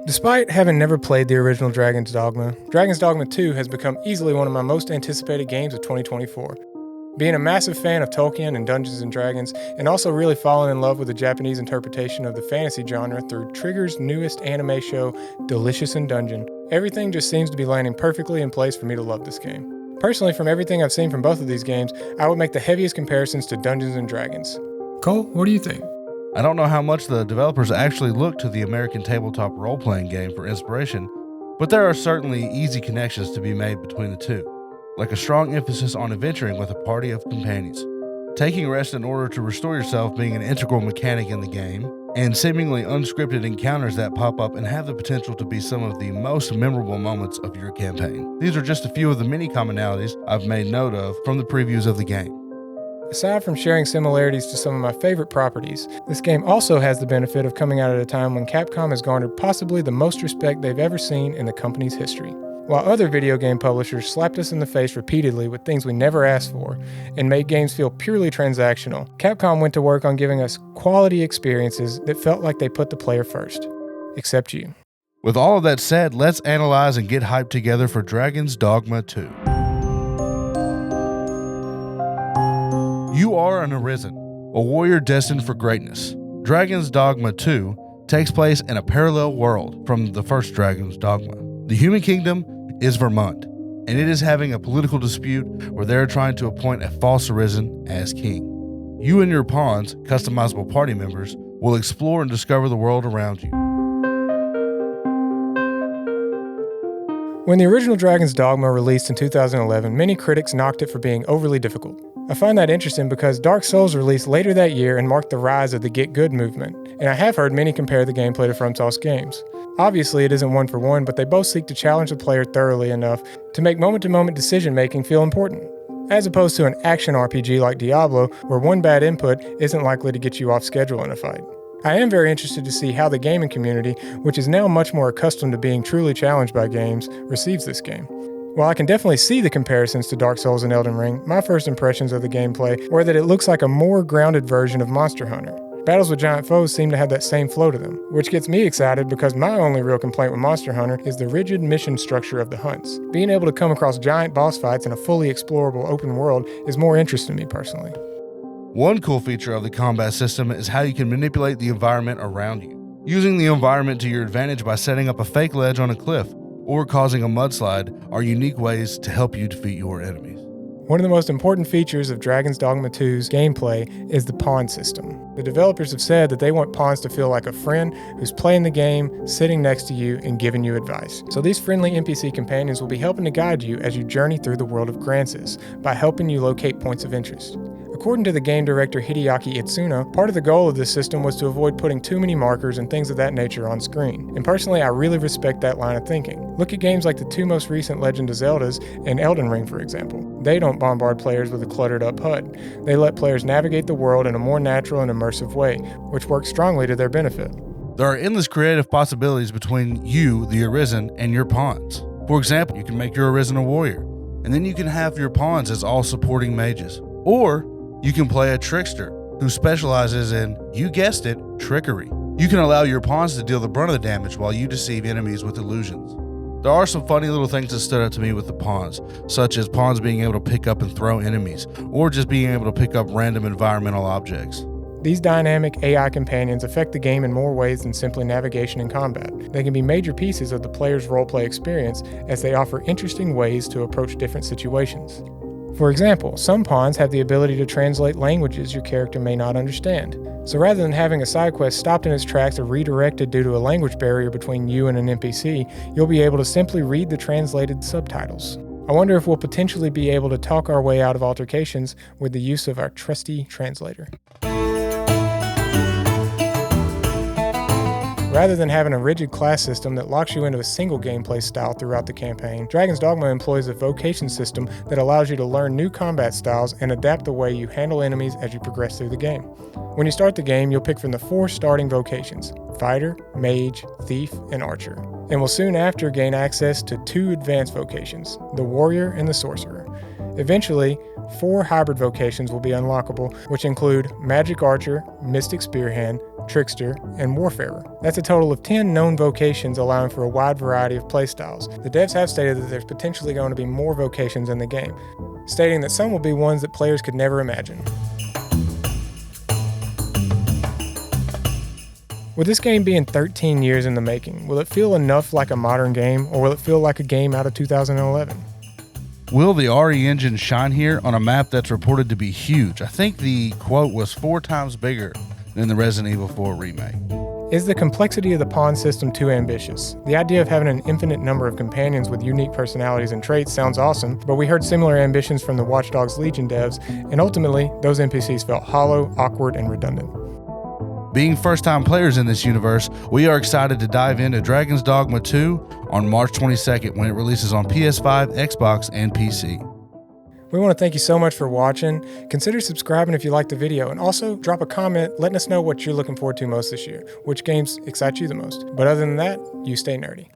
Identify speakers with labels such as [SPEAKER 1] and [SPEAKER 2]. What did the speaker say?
[SPEAKER 1] Despite having never played the original Dragon's Dogma 2 has become easily one of my most anticipated games of 2024. Being a massive fan of Tolkien and Dungeons & Dragons, and also really falling in love with the Japanese interpretation of the fantasy genre through Trigger's newest anime show, Delicious in Dungeon, everything just seems to be landing perfectly in place for me to love this game. Personally, from everything I've seen from both of these games, I would make the heaviest comparisons to Dungeons & Dragons. Cole, what do you think?
[SPEAKER 2] I don't know how much the developers actually look to the American tabletop role-playing game for inspiration, but there are certainly easy connections to be made between the two, like a strong emphasis on adventuring with a party of companions, taking rest in order to restore yourself being an integral mechanic in the game, and seemingly unscripted encounters that pop up and have the potential to be some of the most memorable moments of your campaign. These are just a few of the many commonalities I've made note of from the previews of the game.
[SPEAKER 1] Aside from sharing similarities to some of my favorite properties, this game also has the benefit of coming out at a time when Capcom has garnered possibly the most respect they've ever seen in the company's history. While other video game publishers slapped us in the face repeatedly with things we never asked for and made games feel purely transactional, Capcom went to work on giving us quality experiences that felt like they put the player first. Except you.
[SPEAKER 2] With all of that said, let's analyze and get hyped together for Dragon's Dogma 2. You are an Arisen, a warrior destined for greatness. Dragon's Dogma 2 takes place in a parallel world from the first Dragon's Dogma. The human kingdom is Vermont, and it is having a political dispute where they are trying to appoint a false Arisen as king. You and your pawns, customizable party members, will explore and discover the world around you.
[SPEAKER 1] When the original Dragon's Dogma released in 2011, many critics knocked it for being overly difficult. I find that interesting because Dark Souls released later that year and marked the rise of the Get Good movement, and I have heard many compare the gameplay to FromSoft's games. Obviously, it isn't one for one, but they both seek to challenge the player thoroughly enough to make moment-to-moment decision-making feel important, as opposed to an action RPG like Diablo, where one bad input isn't likely to get you off schedule in a fight. I am very interested to see how the gaming community, which is now much more accustomed to being truly challenged by games, receives this game. While I can definitely see the comparisons to Dark Souls and Elden Ring, my first impressions of the gameplay were that it looks like a more grounded version of Monster Hunter. Battles with giant foes seem to have that same flow to them, which gets me excited because my only real complaint with Monster Hunter is the rigid mission structure of the hunts. Being able to come across giant boss fights in a fully explorable open world is more interesting to me personally.
[SPEAKER 2] One cool feature of the combat system is how you can manipulate the environment around you, using the environment to your advantage by setting up a fake ledge on a cliff or causing a mudslide are unique ways to help you defeat your enemies.
[SPEAKER 1] One of the most important features of Dragon's Dogma 2's gameplay is the pawn system. The developers have said that they want pawns to feel like a friend who's playing the game, sitting next to you, and giving you advice. So these friendly NPC companions will be helping to guide you as you journey through the world of Grancis by helping you locate points of interest. According to the game director Hideaki Itsuno, part of the goal of this system was to avoid putting too many markers and things of that nature on screen. And personally, I really respect that line of thinking. Look at games like the two most recent Legend of Zeldas and Elden Ring, for example. They don't bombard players with a cluttered up HUD. They let players navigate the world in a more natural and immersive way, which works strongly to their benefit.
[SPEAKER 2] There are endless creative possibilities between you, the Arisen, and your pawns. For example, you can make your Arisen a warrior, and then you can have your pawns as all supporting mages. Or you can play a trickster who specializes in, you guessed it, trickery. You can allow your pawns to deal the brunt of the damage while you deceive enemies with illusions. There are some funny little things that stood out to me with the pawns, such as pawns being able to pick up and throw enemies, or just being able to pick up random environmental objects.
[SPEAKER 1] These dynamic AI companions affect the game in more ways than simply navigation and combat. They can be major pieces of the player's roleplay experience as they offer interesting ways to approach different situations. For example, some pawns have the ability to translate languages your character may not understand. So rather than having a side quest stopped in its tracks or redirected due to a language barrier between you and an NPC, you'll be able to simply read the translated subtitles. I wonder if we'll potentially be able to talk our way out of altercations with the use of our trusty translator. Rather than having a rigid class system that locks you into a single gameplay style throughout the campaign, Dragon's Dogma employs a vocation system that allows you to learn new combat styles and adapt the way you handle enemies as you progress through the game. When you start the game, you'll pick from the 4 starting vocations: Fighter, Mage, Thief, and Archer, and will soon after gain access to 2 advanced vocations, the Warrior and the Sorcerer. Eventually, 4 hybrid vocations will be unlockable, which include Magic Archer, Mystic Spearhand, Trickster, and Warfarer. That's a total of 10 known vocations, allowing for a wide variety of playstyles. The devs have stated that there's potentially going to be more vocations in the game, stating that some will be ones that players could never imagine. With this game being 13 years in the making, will it feel enough like a modern game, or will it feel like a game out of 2011?
[SPEAKER 2] Will the RE engine shine here on a map that's reported to be huge? I think the quote was 4 times bigger than the Resident Evil 4 remake.
[SPEAKER 1] Is the complexity of the pawn system too ambitious? The idea of having an infinite number of companions with unique personalities and traits sounds awesome, but we heard similar ambitions from the Watch Dogs Legion devs, and ultimately, those NPCs felt hollow, awkward, and redundant.
[SPEAKER 2] Being first-time players in this universe, we are excited to dive into Dragon's Dogma 2 on March 22nd when it releases on PS5, Xbox, and PC.
[SPEAKER 1] We want to thank you so much for watching. Consider subscribing if you liked the video, and also drop a comment letting us know what you're looking forward to most this year, which games excite you the most. But other than that, you stay nerdy.